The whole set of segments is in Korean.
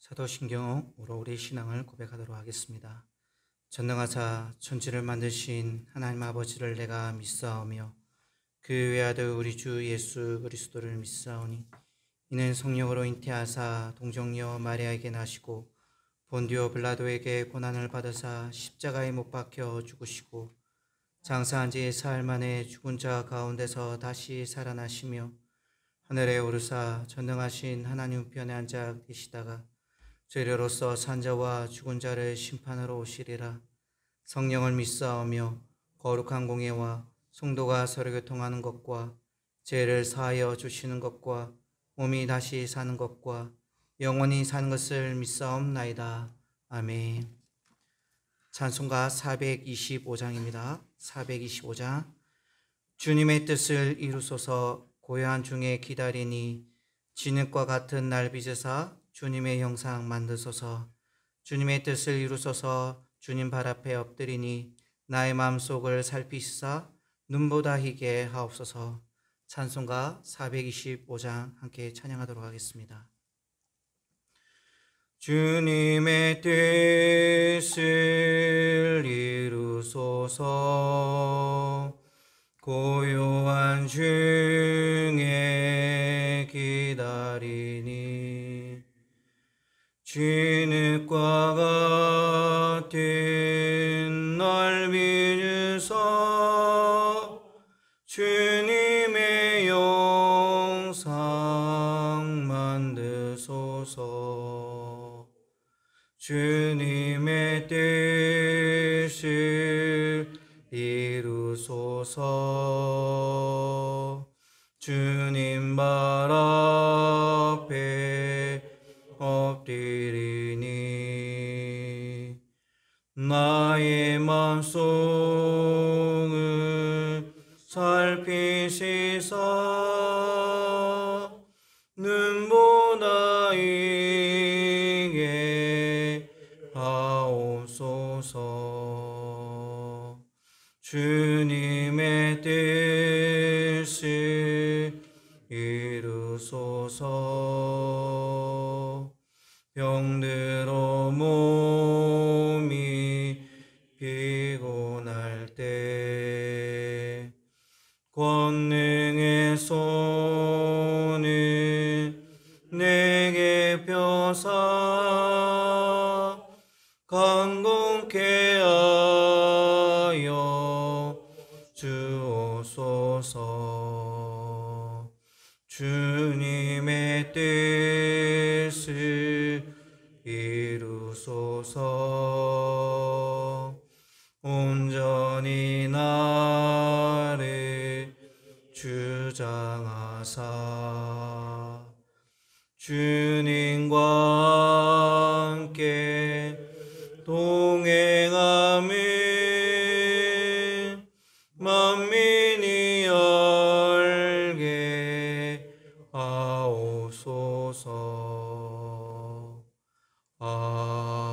사도신경으로 우리 신앙을 고백하도록 하겠습니다. 전능하사 천지를 만드신 하나님 아버지를 내가 믿사오며 그 외아들 우리 주 예수 그리스도를 믿사오니 이는 성령으로 잉태하사 동정녀 마리아에게 나시고 본디오 빌라도에게 고난을 받으사 십자가에 못 박혀 죽으시고 장사한 지 사흘 만에 죽은 자 가운데서 다시 살아나시며 하늘에 오르사 전능하신 하나님 우편에 앉아 계시다가 죄료로서 산자와 죽은 자를 심판하러 오시리라. 성령을 믿사오며 거룩한 공예와 성도가 서로 교통하는 것과 죄를 사하여 주시는 것과 몸이 다시 사는 것과 영원히 사는 것을 믿사옵나이다. 아멘. 찬송가 425장입니다. 425장. 주님의 뜻을 이루소서. 고요한 중에 기다리니 진흙과 같은 날 빚으사 주님의 형상 만드소서. 주님의 뜻을 이루소서. 주님 발 앞에 엎드리니 나의 마음속을 살피시사 눈보다 희게 하옵소서. 찬송가 425장 함께 찬양하도록 하겠습니다. 주님의 뜻을 이루소서. 고요한 중에 기다리니 진흙과 같은 날 빚으사 주님의 형상 만드소서. 주님의 뜻을 이루소서. 주님 발 앞에 엎드리니 나의 마음속을 살피시사 눈보다 희게 하옵소서. 주님의 뜻을 이루소서. 병들어 몸이 피곤할 때 권능의 손을 내게 펴사 강건케 하여 주옵소서. 주님의 뜻을 이루소서. 온전히 나를 주장하사 주님과 함께 동행하며 만민이 알게 하옵소서. 아멘.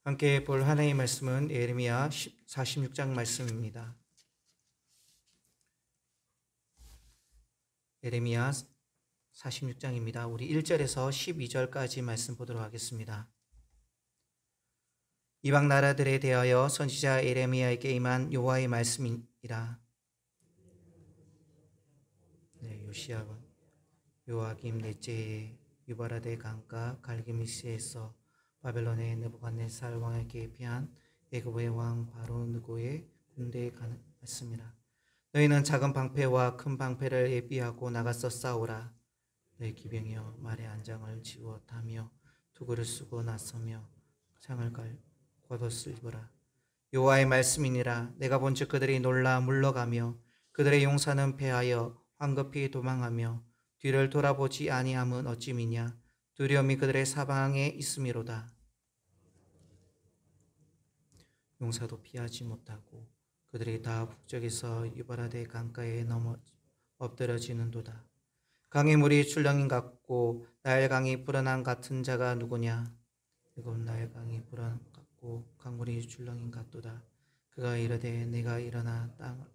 함께 볼 하나님의 말씀은 예레미야 46장 말씀입니다. 예레미야 46장입니다. 우리 1절에서 12절까지 말씀 보도록 하겠습니다. 이방 나라들에 대하여 선지자 예레미야에게 임한 여호와의 말씀이라. 요시야 요아김 넷째에 유바라데 강가 갈기미스에서 바벨론의 느부갓네살 왕에게 피한 애굽의 왕 바로 느고의 군대에 갔습니다. 너희는 작은 방패와 큰 방패를 예비하고 나가서 싸우라. 너희 기병이여 말의 안장을 지워 타며 투구를 쓰고 나서며 창을 겉옷을 입어라. 여호와의 말씀이니라. 내가 본즉 그들이 놀라 물러가며 그들의 용사는 패하여 황급히 도망하며 뒤를 돌아보지 아니함은 어찌미냐. 두려움이 그들의 사방에 있음이로다. 용사도 피하지 못하고 그들이 다 북쪽에서 유바라데 강가에 넘어 엎드러지는도다. 강의 물이 출렁임 같고 나일강이 불어난 같은 자가 누구냐. 이건 나일강이 불어난 같고 강물이 출렁임 같도다. 그가 이르되 내가 일어나 땅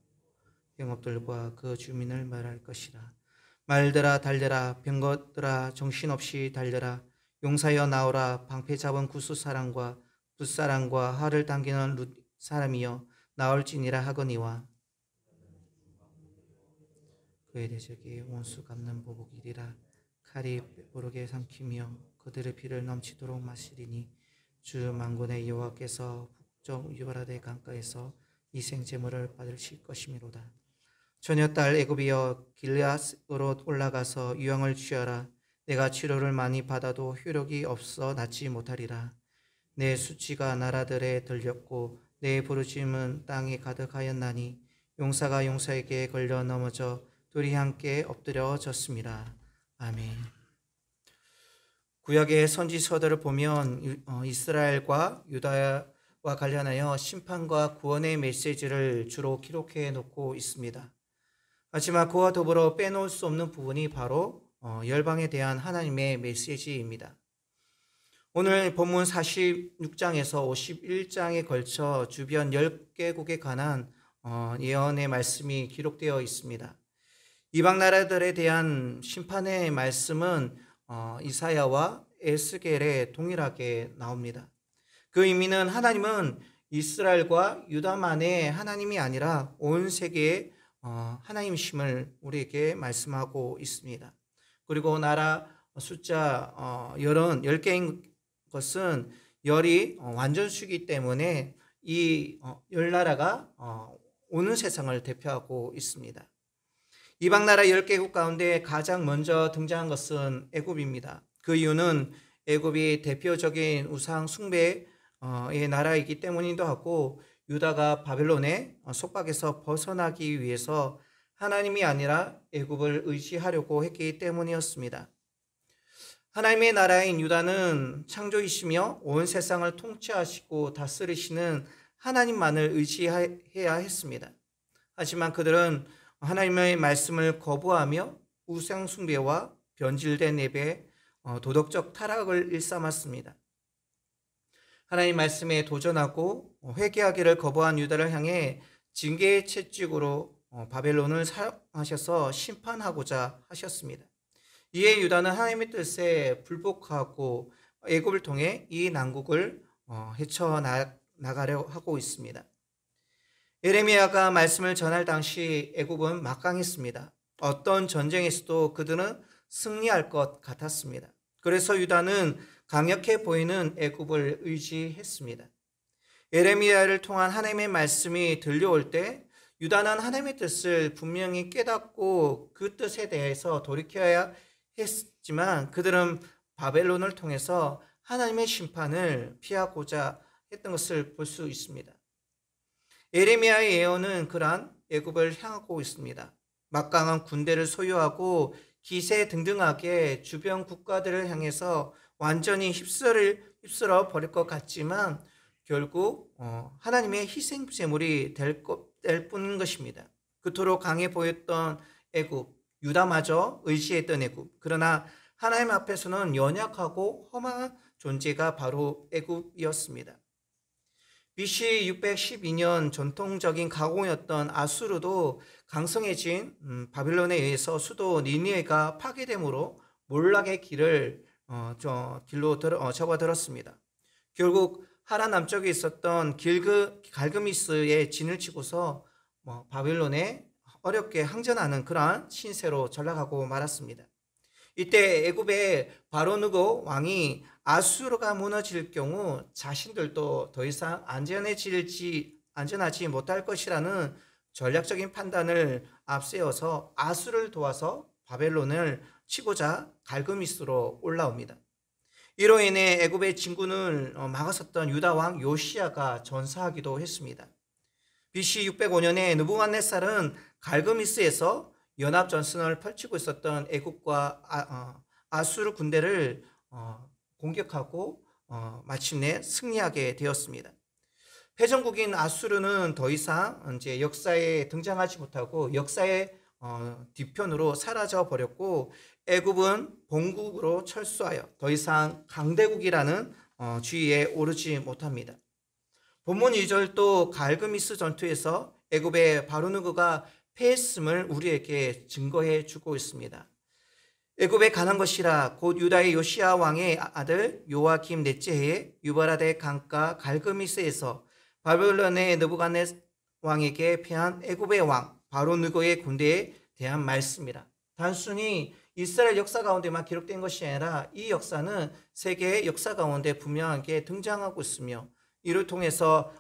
영업들과 그 주민을 말할 것이라. 말들아 달려라, 병거들아 정신없이 달려라. 용사여 나오라, 방패 잡은 구스 사람과 붓사람과 활을 당기는 룻 사람이여 나올지니라 하거니와. 그의 대적이 원수 갚는 보복이리라. 칼이 뽀르게 삼키며 그들의 피를 넘치도록 마시리니 주 만군의 여호와께서 북쪽 유브라데 강가에서 이생 제물을 받으실 것이미로다. 처녀딸 애굽이여 길앗으로 올라가서 유황을 취하라. 내가 치료를 많이 받아도 효력이 없어 낫지 못하리라. 내 수치가 나라들에 들렸고 내 부르짖음은 땅에 가득하였나니 용사가 용사에게 걸려 넘어져 둘이 함께 엎드려졌습니다. 아멘. 구약의 선지서들을 보면 이스라엘과 유다와 관련하여 심판과 구원의 메시지를 주로 기록해 놓고 있습니다. 하지만 그와 더불어 빼놓을 수 없는 부분이 바로 열방에 대한 하나님의 메시지입니다. 오늘 본문 46장에서 51장에 걸쳐 주변 10개국에 관한 예언의 말씀이 기록되어 있습니다. 이방 나라들에 대한 심판의 말씀은 이사야와 에스겔에 동일하게 나옵니다. 그 의미는 하나님은 이스라엘과 유다만의 하나님이 아니라 온 세계의 하나님이심을 우리에게 말씀하고 있습니다. 그리고 나라 숫자 10개인 것은 열이 완전수이기 때문에 이 열 나라가 오는 세상을 대표하고 있습니다. 이방 나라 10개국 가운데 가장 먼저 등장한 것은 애굽입니다. 그 이유는 애굽이 대표적인 우상 숭배의 나라이기 때문이기도 하고 유다가 바벨론의 속박에서 벗어나기 위해서 하나님이 아니라 애굽을 의지하려고 했기 때문이었습니다. 하나님의 나라인 유다는 창조이시며 온 세상을 통치하시고 다스리시는 하나님만을 의지해야 했습니다. 하지만 그들은 하나님의 말씀을 거부하며 우상 숭배와 변질된 예배, 도덕적 타락을 일삼았습니다. 하나님 말씀에 도전하고 회개하기를 거부한 유다를 향해 징계의 채찍으로 바벨론을 사용하셔서 심판하고자 하셨습니다. 이에 유다는 하나님의 뜻에 불복하고 애굽을 통해 이 난국을 헤쳐나가려 하고 있습니다. 예레미야가 말씀을 전할 당시 애굽은 막강했습니다. 어떤 전쟁에서도 그들은 승리할 것 같았습니다. 그래서 유다는 강력해 보이는 애굽을 의지했습니다. 예레미야를 통한 하나님의 말씀이 들려올 때 유다는 하나님의 뜻을 분명히 깨닫고 그 뜻에 대해서 돌이켜야 했지만 그들은 바벨론을 통해서 하나님의 심판을 피하고자 했던 것을 볼 수 있습니다. 예레미야의 예언은 그러한 애굽을 향하고 있습니다. 막강한 군대를 소유하고 기세등등하게 주변 국가들을 향해서 완전히 휩쓸어 버릴 것 같지만 결국 하나님의 희생 제물이 될 뿐인 것입니다. 그토록 강해 보였던 애굽, 유다마저 의지했던 애굽. 그러나 하나님 앞에서는 연약하고 험한 존재가 바로 애굽이었습니다. BC 612년 전통적인 가공이었던 아수르도 강성해진 바빌론에 의해서 수도 니느웨가 파괴됨으로 몰락의 길로 접어들었습니다. 결국 하라 남쪽에 있었던 갈그미스의 진을 치고서 바빌론에 어렵게 항전하는 그러한 신세로 전락하고 말았습니다. 이때 애굽의 바로누고 왕이 아수르가 무너질 경우 자신들도 더 이상 안전하지 못할 것이라는 전략적인 판단을 앞세워서 아수르를 도와서 바벨론을 치고자 갈그미스로 올라옵니다. 이로 인해 애굽의 진군을 막았었던 유다 왕 요시야가 전사하기도 했습니다. BC 605년에 느부갓네살은 갈그미스에서 연합 전선을 펼치고 있었던 애굽과 아수르 군대를 공격하고 마침내 승리하게 되었습니다. 패전국인 아수르는 더 이상 이제 역사에 등장하지 못하고 역사의 뒤편으로 사라져 버렸고 애굽은 본국으로 철수하여 더 이상 강대국이라는 지위에 오르지 못합니다. 본문 2절도 갈그미스 전투에서 애굽의 바로누그가 패했음을 우리에게 증거해 주고 있습니다. 애굽에 가는 것이라. 곧 유다의 요시야 왕의 아들 요아김 넷째 해에 유바라데 강가 갈그미스에서 바벨론의 느부갓네살 왕에게 패한 애굽의 왕 바로 느고의 군대에 대한 말씀이라. 단순히 이스라엘 역사 가운데만 기록된 것이 아니라 이 역사는 세계의 역사 가운데 분명하게 등장하고 있으며, 이를 통해서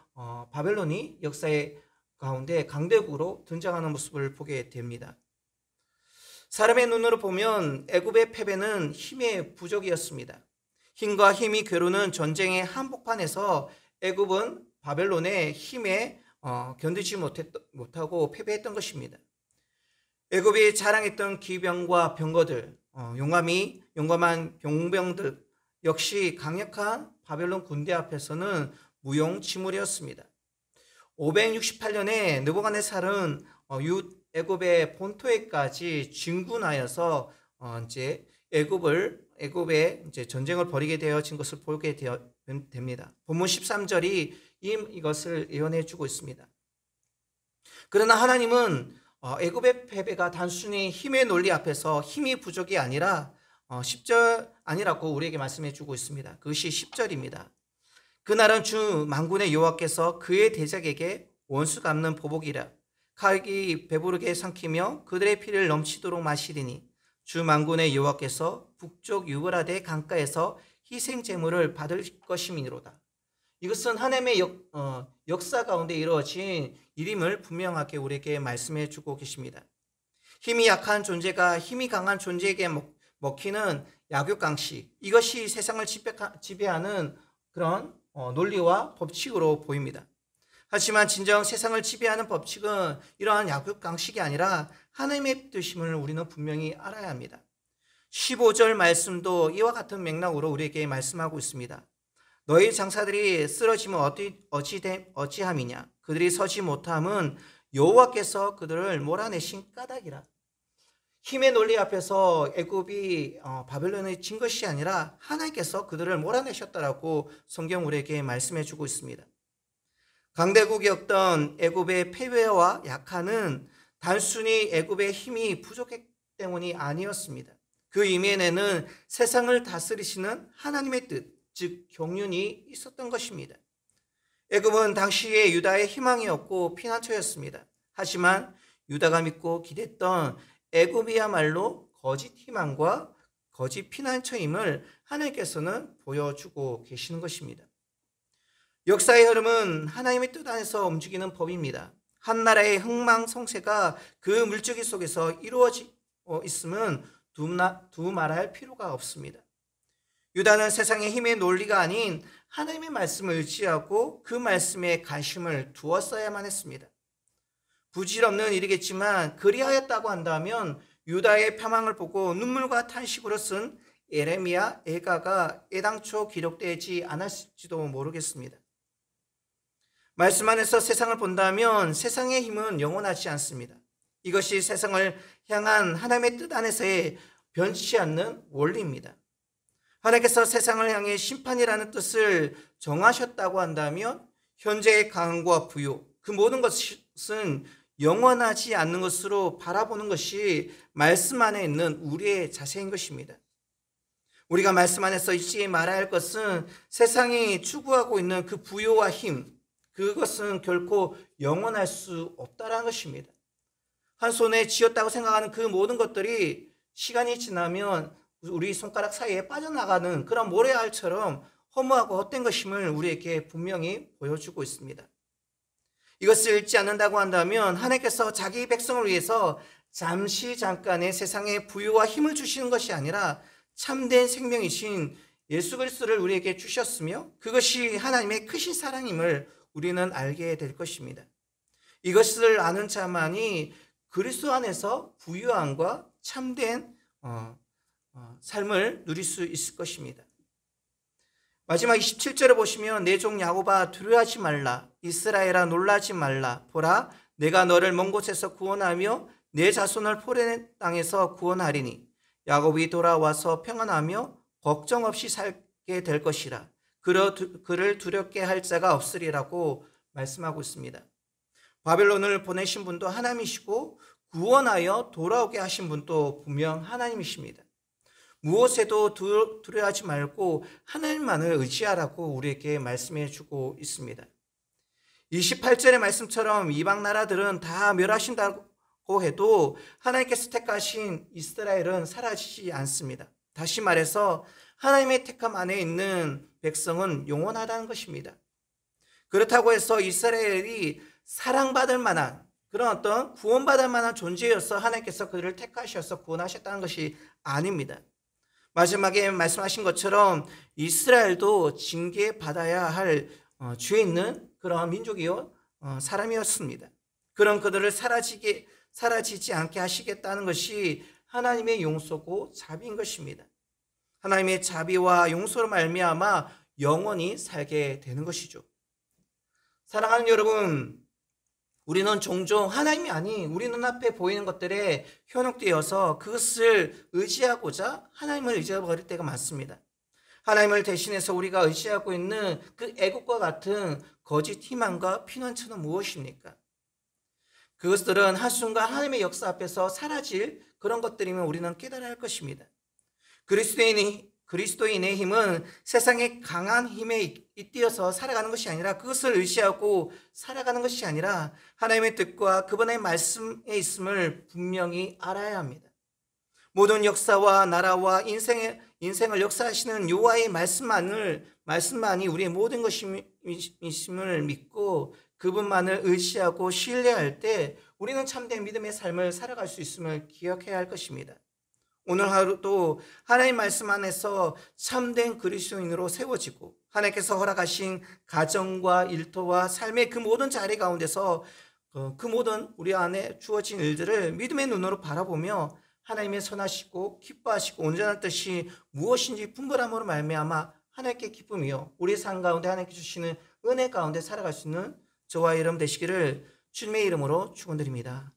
바벨론이 역사의 가운데 강대국으로 등장하는 모습을 보게 됩니다. 사람의 눈으로 보면 애굽의 패배는 힘의 부족이었습니다. 힘과 힘이 겨루는 전쟁의 한복판에서 애굽은 바벨론의 힘에 견디지 못하고 패배했던 것입니다. 애굽이 자랑했던 기병과 병거들, 용감한 용병들 역시 강력한 바벨론 군대 앞에서는 무용지물이었습니다. 568년에 느부갓네살은 애굽의 본토에까지 진군하여서 이제 애굽에 이제 전쟁을 벌이게 되어진 것을 보게 됩니다. 본문 13절이 이것을 예언해 주고 있습니다. 그러나 하나님은 애굽의 패배가 단순히 힘의 논리 앞에서 힘이 부족이 아니라 10절 아니라고 우리에게 말씀해 주고 있습니다. 그것이 10절입니다. 그날은 주 만군의 여호와께서 그의 대적에게 원수 갚는 보복이라. 칼이 배부르게 삼키며 그들의 피를 넘치도록 마시리니 주 만군의 여호와께서 북쪽 유브라데 강가에서 희생 제물을 받을 것임이로다. 이것은 하나님의 역사 가운데 이루어진 일임을 분명하게 우리에게 말씀해 주고 계십니다. 힘이 약한 존재가 힘이 강한 존재에게 먹히는 약육강식, 이것이 세상을 지배하는 그런 논리와 법칙으로 보입니다. 하지만 진정 세상을 지배하는 법칙은 이러한 약육강식이 아니라 하나님의 뜻임을 우리는 분명히 알아야 합니다. 15절 말씀도 이와 같은 맥락으로 우리에게 말씀하고 있습니다. 너희 장사들이 쓰러지면 어찌함이냐. 그들이 서지 못함은 여호와께서 그들을 몰아내신 까닭이라. 힘의 논리 앞에서 애굽이 바벨론에 진 것이 아니라 하나님께서 그들을 몰아내셨다라고 성경 우리에게 말씀해 주고 있습니다. 강대국이었던 애굽의 패배와 약한은 단순히 애굽의 힘이 부족했기 때문이 아니었습니다. 그 이면에는 세상을 다스리시는 하나님의 뜻, 즉 경륜이 있었던 것입니다. 애굽은 당시의 유다의 희망이었고 피난처였습니다. 하지만 유다가 믿고 기댔던 애굽이야말로 거짓 희망과 거짓 피난처임을 하나님께서는 보여주고 계시는 것입니다. 역사의 흐름은 하나님의 뜻 안에서 움직이는 법입니다. 한 나라의 흥망성쇠가 그 물줄기 속에서 이루어지고 있으면 두말할 필요가 없습니다. 유다는 세상의 힘의 논리가 아닌 하나님의 말씀을 의지하고 그 말씀에 관심을 두었어야만 했습니다. 부질없는 일이겠지만 그리하였다고 한다면 유다의 폐망을 보고 눈물과 탄식으로 쓴 예레미야 애가가 애당초 기록되지 않았을지도 모르겠습니다. 말씀 안에서 세상을 본다면 세상의 힘은 영원하지 않습니다. 이것이 세상을 향한 하나님의 뜻 안에서의 변치 않는 원리입니다. 하나님께서 세상을 향해 심판이라는 뜻을 정하셨다고 한다면 현재의 강과 부요, 그 모든 것은 영원하지 않는 것으로 바라보는 것이 말씀 안에 있는 우리의 자세인 것입니다. 우리가 말씀 안에서 잊지 말아야 할 것은 세상이 추구하고 있는 그 부요와 힘, 그것은 결코 영원할 수 없다는 것입니다. 한 손에 쥐었다고 생각하는 그 모든 것들이 시간이 지나면 우리 손가락 사이에 빠져나가는 그런 모래알처럼 허무하고 헛된 것임을 우리에게 분명히 보여주고 있습니다. 이것을 잊지 않는다고 한다면 하나님께서 자기 백성을 위해서 잠깐의 세상에 부유와 힘을 주시는 것이 아니라 참된 생명이신 예수 그리스도를 우리에게 주셨으며 그것이 하나님의 크신 사랑임을 우리는 알게 될 것입니다. 이것을 아는 자만이 그리스도 안에서 부유함과 참된 삶을 누릴 수 있을 것입니다. 마지막 27절을 보시면 내 종 야곱아 두려워하지 말라. 이스라엘아 놀라지 말라. 보라 내가 너를 먼 곳에서 구원하며 내 자손을 포로의 땅에서 구원하리니 야곱이 돌아와서 평안하며 걱정 없이 살게 될 것이라. 그를 두렵게 할 자가 없으리라고 말씀하고 있습니다. 바벨론을 보내신 분도 하나님이시고 구원하여 돌아오게 하신 분도 분명 하나님이십니다. 무엇에도 두려워하지 말고 하나님만을 의지하라고 우리에게 말씀해 주고 있습니다. 28절의 말씀처럼 이방 나라들은 다 멸하신다고 해도 하나님께서 택하신 이스라엘은 사라지지 않습니다. 다시 말해서 하나님의 택함 안에 있는 백성은 영원하다는 것입니다. 그렇다고 해서 이스라엘이 사랑받을 만한 그런 어떤 구원받을 만한 존재여서 하나님께서 그들을 택하셔서 구원하셨다는 것이 아닙니다. 마지막에 말씀하신 것처럼 이스라엘도 징계받아야 할 죄 있는 그런 민족이요 사람이었습니다. 그런 그들을 사라지지 않게 하시겠다는 것이 하나님의 용서고 자비인 것입니다. 하나님의 자비와 용서로 말미암아 영원히 살게 되는 것이죠. 사랑하는 여러분, 우리는 종종 하나님이 아닌 우리 눈앞에 보이는 것들에 현혹되어서 그것을 의지하고자 하나님을 잊어버릴 때가 많습니다. 하나님을 대신해서 우리가 의지하고 있는 그 애국과 같은 거짓 희망과 피난처는 무엇입니까? 그것들은 한순간 하나님의 역사 앞에서 사라질 그런 것들이면 우리는 깨달아야 할 것입니다. 그리스도인의 힘은 세상의 강한 힘에 잇대어서 살아가는 것이 아니라 그것을 의지하고 살아가는 것이 아니라 하나님의 뜻과 그분의 말씀에 있음을 분명히 알아야 합니다. 모든 역사와 나라와 인생을 역사하시는 여호와의 말씀만이 우리의 모든 것임을 믿고 그분만을 의지하고 신뢰할 때 우리는 참된 믿음의 삶을 살아갈 수 있음을 기억해야 할 것입니다. 오늘 하루도 하나님 말씀 안에서 참된 그리스도인으로 세워지고 하나님께서 허락하신 가정과 일터와 삶의 그 모든 자리 가운데서 그 모든 우리 안에 주어진 일들을 믿음의 눈으로 바라보며 하나님의 선하시고 기뻐하시고 온전한 뜻이 무엇인지 분별함으로 말미암아 하나님께 기쁨이요 우리 삶 가운데 하나님께 주시는 은혜 가운데 살아갈 수 있는 저와 여러분 되시기를 주님의 이름으로 축원드립니다.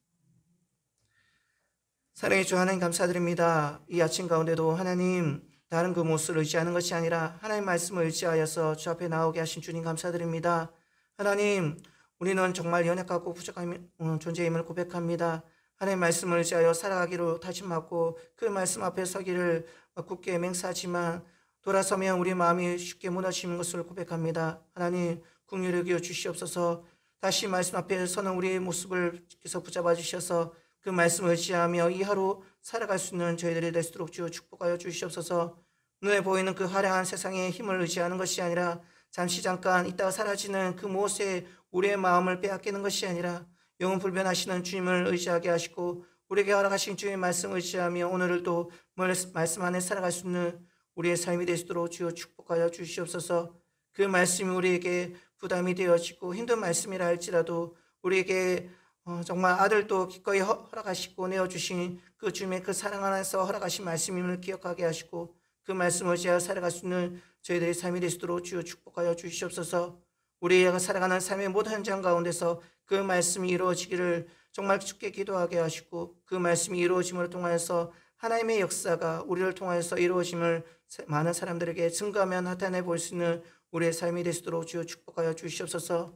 사랑의 주 하나님 감사드립니다. 이 아침 가운데도 하나님 다른 그 무엇을 의지하는 것이 아니라 하나님 말씀을 의지하여서 주 앞에 나오게 하신 주님 감사드립니다. 하나님 우리는 정말 연약하고 부족한 존재임을 고백합니다. 하나님 말씀을 의지하여 살아가기로 다짐하고 그 말씀 앞에 서기를 굳게 맹세하지만 돌아서면 우리 마음이 쉽게 무너지는 것을 고백합니다. 하나님 긍휼히 여겨 주시옵소서. 다시 말씀 앞에 서는 우리의 모습을 주께서 붙잡아 주셔서 그 말씀을 의지하며 이 하루 살아갈 수 있는 저희들이 될 수 있도록 주여 축복하여 주시옵소서. 눈에 보이는 그 화려한 세상의 힘을 의지하는 것이 아니라 잠깐 있다가 사라지는 그 무엇에 우리의 마음을 빼앗기는 것이 아니라 영원 불변하시는 주님을 의지하게 하시고 우리에게 허락하신 주의 말씀을 의지하며 오늘을 또 말씀 안에 살아갈 수 있는 우리의 삶이 될 수 있도록 주여 축복하여 주시옵소서. 그 말씀이 우리에게 부담이 되어지고 힘든 말씀이라 할지라도 우리에게 정말 아들도 기꺼이 허락하시고 내어주신 그 주님의 그 사랑 안에서 허락하신 말씀임을 기억하게 하시고 그 말씀을 의지하여 살아갈 수 있는 저희들의 삶이 될 수 있도록 주여 축복하여 주시옵소서. 우리가 살아가는 삶의 모든 현장 가운데서 그 말씀이 이루어지기를 정말 주께 기도하게 하시고 그 말씀이 이루어짐을 통하여서 하나님의 역사가 우리를 통하여서 이루어짐을 많은 사람들에게 증거하며 나타내 볼 수 있는 우리의 삶이 될 수 있도록 주여 축복하여 주시옵소서.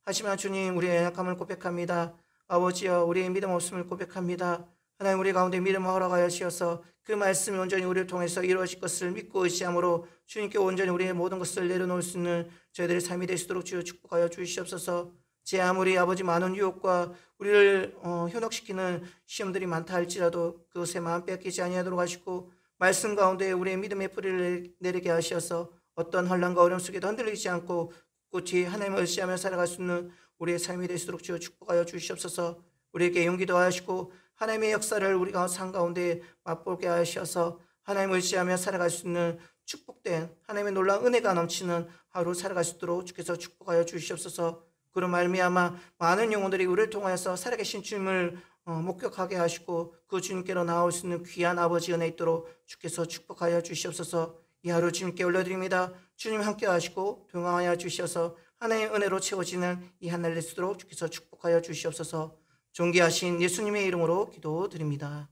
하지만 주님 우리의 연약함을 고백합니다. 아버지여 우리의 믿음 없음을 고백합니다. 하나님 우리 가운데 믿음을 허락하여 주셔서 그 말씀이 온전히 우리를 통해서 이루어질 것을 믿고 의지함으로 주님께 온전히 우리의 모든 것을 내려놓을 수 있는 저희들의 삶이 될 수 있도록 주여 축복하여 주시옵소서. 제 아무리 아버지 많은 유혹과 우리를 현혹시키는 시험들이 많다 할지라도 그것에 마음 뺏기지 아니하도록 하시고 말씀 가운데 우리의 믿음의 뿌리를 내리게 하셔서 어떤 혼란과 어려움 속에도 흔들리지 않고 굳이 하나님을 의지하며 살아갈 수 있는 우리의 삶이 될 수 있도록 주여 축복하여 주시옵소서. 우리에게 용기도 하시고 하나님의 역사를 우리가 삶 가운데 맛보게 하셔서 하나님을 의지하며 살아갈 수 있는 축복된 하나님의 놀라운 은혜가 넘치는 하루 살아갈 수 있도록 주께서 축복하여 주시옵소서. 그런 말미암아 많은 영혼들이 우리를 통하여서 살아계신 주님을 목격하게 하시고 그 주님께로 나올 수 있는 귀한 아버지 은혜 있도록 주께서 축복하여 주시옵소서. 이 하루 주님께 올려드립니다. 주님 함께 하시고 동행하여 주셔서 하나님의 은혜로 채워지는 이 한날 될 수 있도록 주께서 축복하여 주시옵소서. 존귀하신 예수님의 이름으로 기도드립니다.